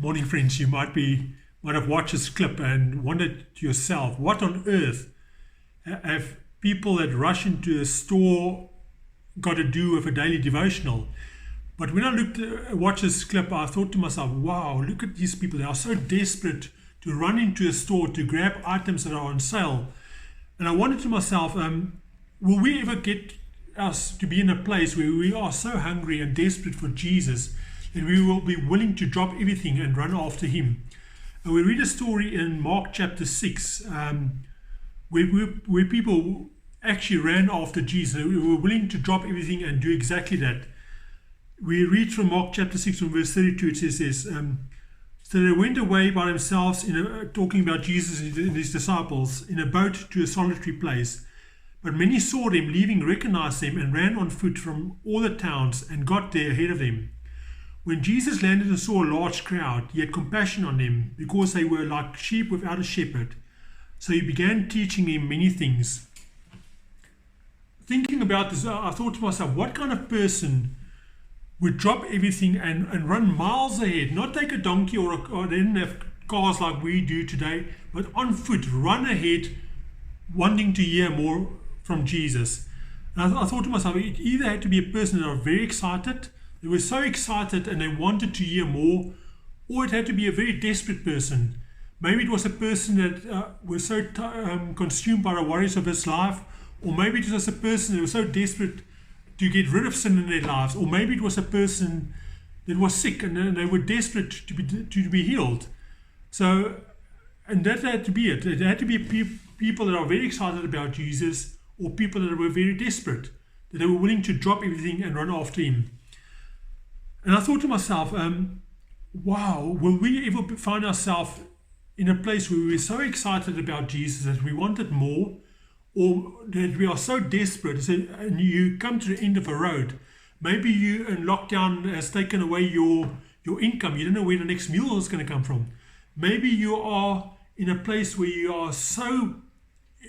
Morning, friends. You might have watched this clip and wondered to yourself, what on earth have people that rush into a store got to do with a daily devotional? But when I watched this clip, I thought to myself, wow, look at these people. They are so desperate to run into a store to grab items that are on sale. And I wondered to myself, will we ever get us to be in a place where we are so hungry and desperate for Jesus that we will be willing to drop everything and run after him? And we read a story in Mark chapter 6 where people actually ran after Jesus. They were willing to drop everything and do exactly that. We read from Mark chapter 6 from verse 32. It says, so they went away by themselves, talking about Jesus and his disciples, in a boat to a solitary place. But many saw them leaving, recognized them, and ran on foot from all the towns and got there ahead of them. When Jesus landed and saw a large crowd, he had compassion on them, because they were like sheep without a shepherd. So he began teaching them many things. Thinking about this, I thought to myself, what kind of person would drop everything and run miles ahead, not take a donkey or they didn't have cars like we do today, but on foot, run ahead, wanting to hear more from Jesus. And I thought to myself, it either had to be a person that was very excited, they were so excited and they wanted to hear more, or it had to be a very desperate person. Maybe it was a person that was so consumed by the worries of his life, or maybe it was a person that was so desperate to get rid of sin in their lives, or maybe it was a person that was sick and they were desperate to be healed. So, and that had to be it. It had to be people that are very excited about Jesus, or people that were very desperate, that they were willing to drop everything and run after him. And I thought to myself, wow, will we ever find ourselves in a place where we're so excited about Jesus that we wanted more, or that we are so desperate and you come to the end of a road? Maybe you in lockdown has taken away your income. You don't know where the next meal is going to come from. Maybe you are in a place where you are so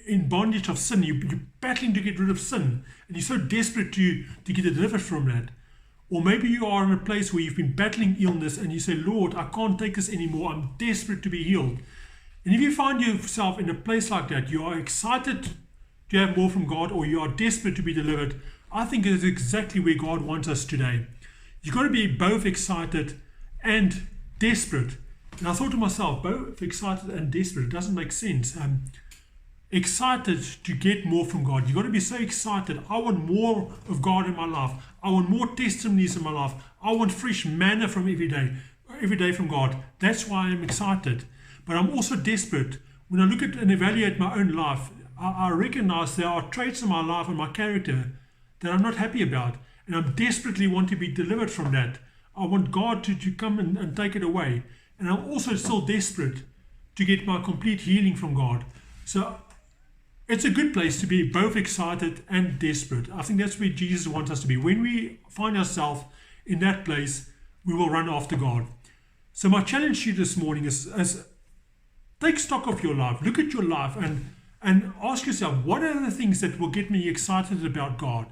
in bondage of sin. You're battling to get rid of sin, and you're so desperate to get delivered from that. Or maybe you are in a place where you've been battling illness and you say, Lord, I can't take this anymore. I'm desperate to be healed. And if you find yourself in a place like that, you are excited to have more from God, or you are desperate to be delivered, I think it is exactly where God wants us today. You've got to be both excited and desperate. And I thought to myself, both excited and desperate, it doesn't make sense. Excited to get more from God. You've got to be so excited. I want more of God in my life. I want more testimonies in my life. I want fresh manna from every day from God. That's why I'm excited. But I'm also desperate. When I look at and evaluate my own life, I recognize there are traits in my life and my character that I'm not happy about. And I desperately want to be delivered from that. I want God to come and take it away. And I'm also still desperate to get my complete healing from God. So it's a good place to be both excited and desperate. I think that's where Jesus wants us to be. When we find ourselves in that place, we will run after God. So my challenge to you this morning is take stock of your life. Look at your life and ask yourself, what are the things that will get me excited about God?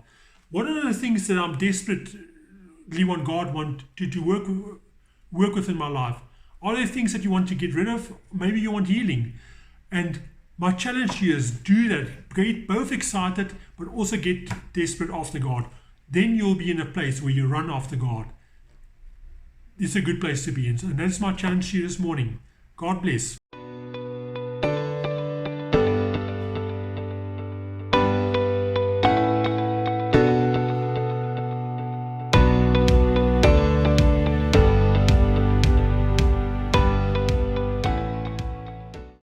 What are the things that I'm desperately want God to work with in my life? Are there things that you want to get rid of? Maybe you want healing. And my challenge to you is do that. Get both excited, but also get desperate after God. Then you'll be in a place where you run after God. It's a good place to be in. And that's my challenge to you this morning. God bless.